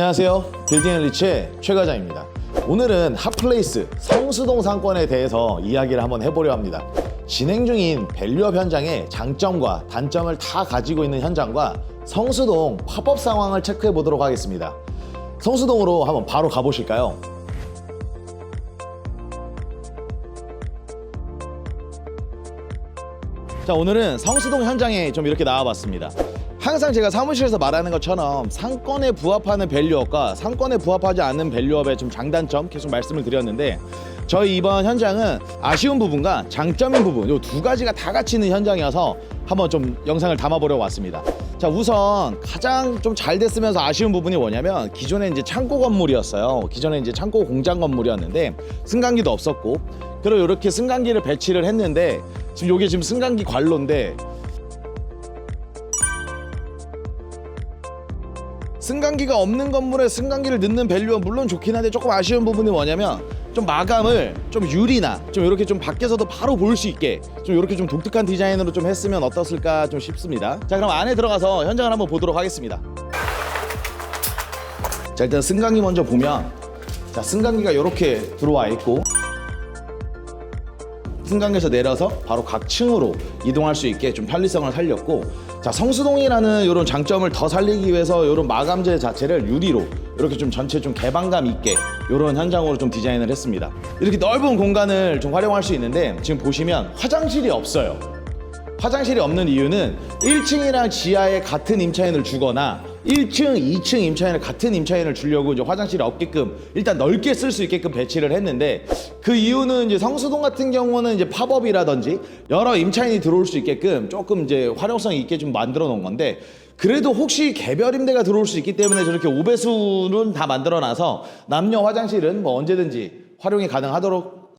안녕하세요. 빌딩앤리치의 최 과장입니다. 오늘은 핫플레이스 성수동 상권에 대해서 이야기를 한번 해보려 합니다. 진행 중인 밸류업 현장의 장점과 단점을 다 가지고 있는 현장과 성수동 팝업 상황을 체크해 보도록 하겠습니다. 성수동으로 한번 바로 가보실까요? 자, 오늘은 성수동 현장에 좀 이렇게 나와봤습니다. 항상 제가 사무실에서 말하는 것처럼 상권에 부합하는 밸류업과 상권에 부합하지 않는 밸류업의 좀 장단점 계속 말씀을 드렸는데, 저희 이번 현장은 아쉬운 부분과 장점인 부분 이 두 가지가 다 같이 있는 현장이어서 한번 좀 영상을 담아보려고 왔습니다. 자, 우선 가장 좀 잘 됐으면서 아쉬운 부분이 뭐냐면, 기존에 이제 창고 건물이었어요. 기존에 이제 창고 공장 건물이었는데 승강기도 없었고, 그리고 이렇게 승강기를 배치를 했는데, 지금 이게 지금 승강기 관로인데, 승강기가 없는 건물에 승강기를 넣는 밸류는 물론 좋긴 한데, 조금 아쉬운 부분이 뭐냐면 좀 마감을 좀 유리나 좀 이렇게 좀 밖에서도 바로 볼 수 있게 좀 이렇게 좀 독특한 디자인으로 좀 했으면 어떻을까 좀 싶습니다. 자, 그럼 안에 들어가서 현장을 한번 보도록 하겠습니다. 자, 일단 승강기 먼저 보면, 자, 승강기가 이렇게 들어와 있고, 승강기에서 내려서 바로 각 층으로 이동할 수 있게 좀 편리성을 살렸고, 자, 성수동이라는 이런 장점을 더 살리기 위해서 이런 마감재 자체를 유리로 이렇게 좀 전체 좀 개방감 있게 이런 현장으로 좀 디자인을 했습니다. 이렇게 넓은 공간을 좀 활용할 수 있는데, 지금 보시면 화장실이 없어요. 화장실이 없는 이유는 1층이랑 지하에 같은 임차인을 주거나 1층, 2층 임차인을 같은 임차인을 주려고 이제 화장실이 없게끔 일단 넓게 쓸 수 있게끔 배치를 했는데, 그 이유는 이제 성수동 같은 경우는 이제 팝업이라든지 여러 임차인이 들어올 수 있게끔 조금 이제 활용성 있게 좀 만들어 놓은 건데, 그래도 혹시 개별 임대가 들어올 수 있기 때문에 저렇게 5배수는 다 만들어 놔서 남녀 화장실은 뭐 언제든지 활용이 가능하도록.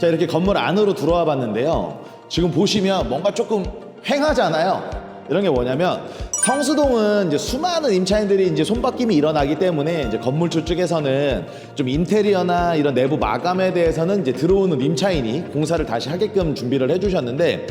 자, 이렇게 건물 안으로 들어와 봤는데요. 지금 보시면 뭔가 조금 휑하잖아요. 이런 게 뭐냐면, 성수동은 이제 수많은 임차인들이 이제 손바뀜이 일어나기 때문에 이제 건물주 쪽에서는 좀 인테리어나 이런 내부 마감에 대해서는 이제 들어오는 임차인이 공사를 다시 하게끔 준비를 해주셨는데,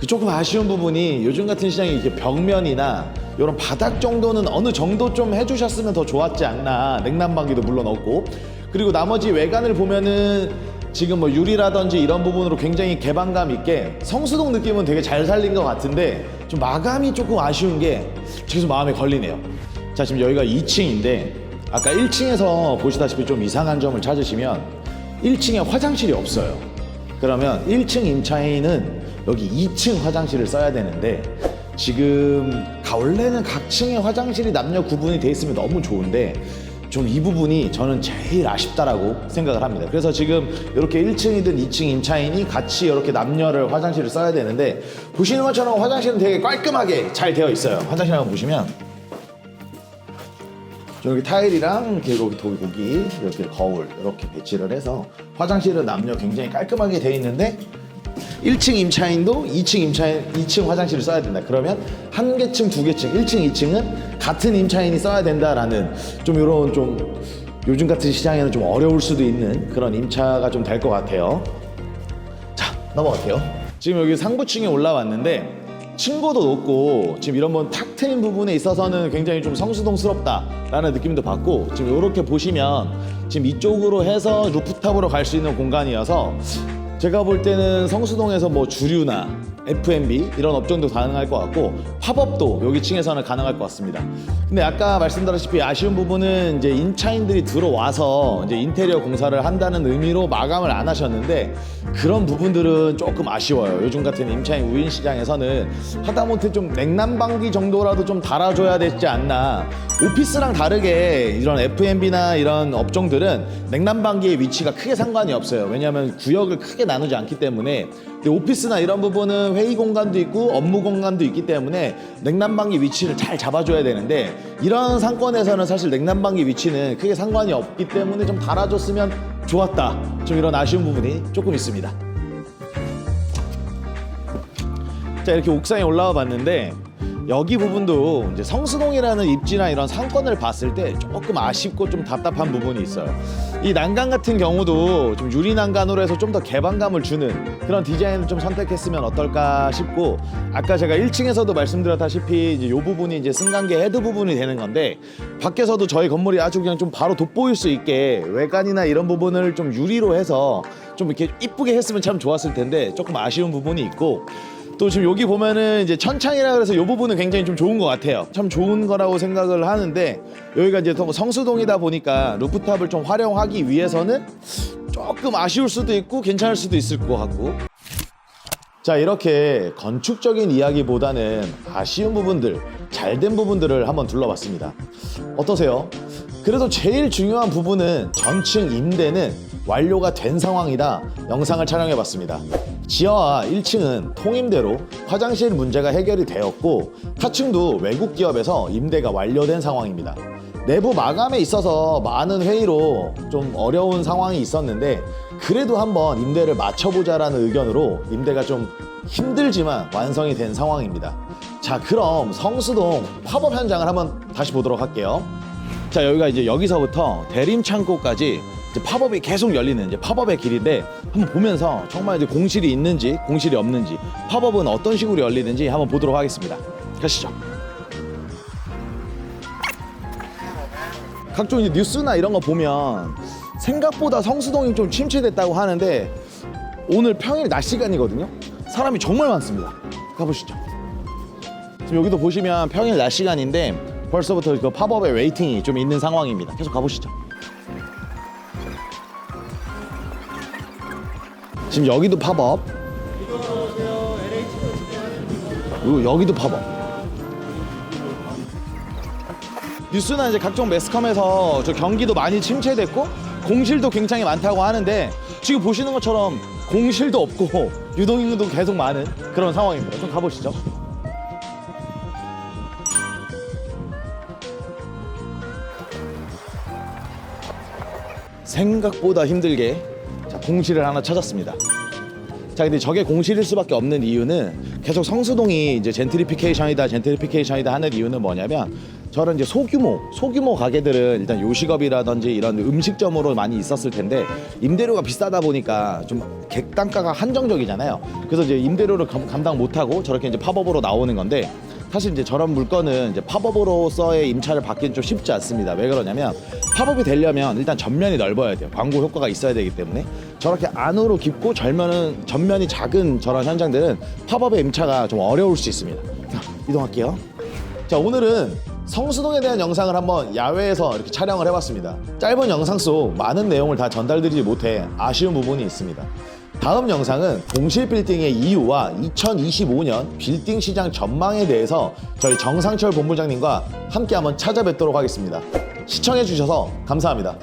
그 조금 아쉬운 부분이 요즘 같은 시장이 이렇게 벽면이나 이런 바닥 정도는 어느 정도 좀 해주셨으면 더 좋았지 않나. 냉난방기도 물론 없고, 그리고 나머지 외관을 보면은 지금 뭐 유리라든지 이런 부분으로 굉장히 개방감 있게 성수동 느낌은 되게 잘 살린 것 같은데, 좀 마감이 조금 아쉬운 게 계속 마음에 걸리네요. 자, 지금 여기가 2층인데 아까 1층에서 보시다시피 좀 이상한 점을 찾으시면 1층에 화장실이 없어요. 그러면 1층 임차인은 여기 2층 화장실을 써야 되는데, 지금 원래는 각 층에 화장실이 남녀 구분이 돼 있으면 너무 좋은데, 좀 이 부분이 저는 제일 아쉽다라고 생각을 합니다. 그래서 지금 이렇게 1층이든 2층 임차인이 같이 이렇게 남녀를 화장실을 써야 되는데, 보시는 것처럼 화장실은 되게 깔끔하게 잘 되어 있어요. 화장실 한번 보시면 이렇게 타일이랑 고기 이렇게 거울 이렇게 배치를 해서 화장실은 남녀 굉장히 깔끔하게 되어 있는데, 1층 임차인도 2층 화장실을 써야 된다. 그러면 한 개층, 두 개층, 1층, 2층은 같은 임차인이 써야 된다라는 좀 이런 좀 요즘 같은 시장에는 좀 어려울 수도 있는 그런 임차가 좀 될 것 같아요. 자, 넘어갈게요. 지금 여기 상부층에 올라왔는데 층고도 높고, 지금 이런 탁 트인 부분에 있어서는 굉장히 좀 성수동스럽다라는 느낌도 받고, 지금 이렇게 보시면 지금 이쪽으로 해서 루프탑으로 갈 수 있는 공간이어서 제가 볼 때는 성수동에서 뭐 주류나 F&B 이런 업종도 가능할 것 같고, 팝업도 여기 층에서는 가능할 것 같습니다. 근데 아까 말씀드렸다시피 아쉬운 부분은 이제 임차인들이 들어와서 이제 인테리어 공사를 한다는 의미로 마감을 안 하셨는데, 그런 부분들은 조금 아쉬워요. 요즘 같은 임차인 우인 시장에서는 하다못해 좀 냉난방기 정도라도 좀 달아줘야 되지 않나. 오피스랑 다르게 이런 F&B나 이런 업종들은 냉난방기의 위치가 크게 상관이 없어요. 왜냐하면 구역을 크게 나누지 않기 때문에. 근데 오피스나 이런 부분은 회의 공간도 있고 업무 공간도 있기 때문에 냉난방기 위치를 잘 잡아줘야 되는데, 이런 상권에서는 사실 냉난방기 위치는 크게 상관이 없기 때문에 좀 달아줬으면 좋았다. 좀 이런 아쉬운 부분이 조금 있습니다. 자, 이렇게 옥상에 올라와 봤는데, 여기 부분도 이제 성수동이라는 입지나 이런 상권을 봤을 때 조금 아쉽고 좀 답답한 부분이 있어요. 이 난간 같은 경우도 좀 유리 난간으로 해서 좀 더 개방감을 주는 그런 디자인을 좀 선택했으면 어떨까 싶고, 아까 제가 1층에서도 말씀드렸다시피 이제 이 부분이 이제 승강기 헤드 부분이 되는 건데, 밖에서도 저희 건물이 아주 그냥 좀 바로 돋보일 수 있게 외관이나 이런 부분을 좀 유리로 해서 좀 이렇게 이쁘게 했으면 참 좋았을 텐데 조금 아쉬운 부분이 있고, 또 지금 여기 보면은 이제 천창이라 그래서 이 부분은 굉장히 좀 좋은 것 같아요. 참 좋은 거라고 생각을 하는데, 여기가 이제 성수동이다 보니까 루프탑을 좀 활용하기 위해서는 조금 아쉬울 수도 있고 괜찮을 수도 있을 것 같고. 자, 이렇게 건축적인 이야기보다는 아쉬운 부분들, 잘된 부분들을 한번 둘러봤습니다. 어떠세요? 그래도 제일 중요한 부분은 전층 임대는 완료가 된 상황이라 영상을 촬영해봤습니다. 지하와 1층은 통임대로 화장실 문제가 해결이 되었고, 하층도 외국 기업에서 임대가 완료된 상황입니다. 내부 마감에 있어서 많은 회의로 좀 어려운 상황이 있었는데, 그래도 한번 임대를 맞춰보자라는 의견으로 임대가 좀 힘들지만 완성이 된 상황입니다. 자, 그럼 성수동 팝업 현장을 한번 다시 보도록 할게요. 자, 여기가 이제 여기서부터 대림 창고까지 이제 팝업이 계속 열리는 이제 팝업의 길인데, 한번 보면서 정말 이제 공실이 있는지 공실이 없는지, 팝업은 어떤 식으로 열리는지 한번 보도록 하겠습니다. 가시죠. 각종 이제 뉴스나 이런 거 보면 생각보다 성수동이 좀 침체됐다고 하는데, 오늘 평일 낮 시간이거든요. 사람이 정말 많습니다. 가보시죠. 지금 여기도 보시면 평일 낮 시간인데 벌써부터 그 팝업의 웨이팅이 좀 있는 상황입니다. 계속 가보시죠. 지금 여기도 팝업, 그리고 여기도 팝업. 뉴스나 이제 각종 매스컴에서 저 경기도 많이 침체됐고 공실도 굉장히 많다고 하는데, 지금 보시는 것처럼 공실도 없고 유동인구도 계속 많은 그런 상황입니다. 좀 가보시죠. 생각보다 힘들게 공실을 하나 찾았습니다. 자, 근데 저게 공실일 수밖에 없는 이유는 계속 성수동이 이제 젠트리피케이션이다 하는 이유는 뭐냐면, 저런 이제 소규모 가게들은 일단 요식업이라든지 이런 음식점으로 많이 있었을 텐데, 임대료가 비싸다 보니까 좀 객단가가 한정적이잖아요. 그래서 이제 임대료를 감당 못하고 저렇게 이제 팝업으로 나오는 건데, 사실 이제 저런 물건은 이제 팝업으로서의 임차를 받기는 좀 쉽지 않습니다. 왜 그러냐면, 팝업이 되려면 일단 전면이 넓어야 돼요. 광고 효과가 있어야 되기 때문에. 저렇게 안으로 깊고 전면이 작은 저런 현장들은 팝업의 임차가 좀 어려울 수 있습니다. 자, 이동할게요. 자, 오늘은 성수동에 대한 영상을 한번 야외에서 이렇게 촬영을 해봤습니다. 짧은 영상 속 많은 내용을 다 전달드리지 못해 아쉬운 부분이 있습니다. 다음 영상은 공실 빌딩의 이유와 2025년 빌딩 시장 전망에 대해서 저희 정상철 본부장님과 함께 한번 찾아뵙도록 하겠습니다. 시청해주셔서 감사합니다.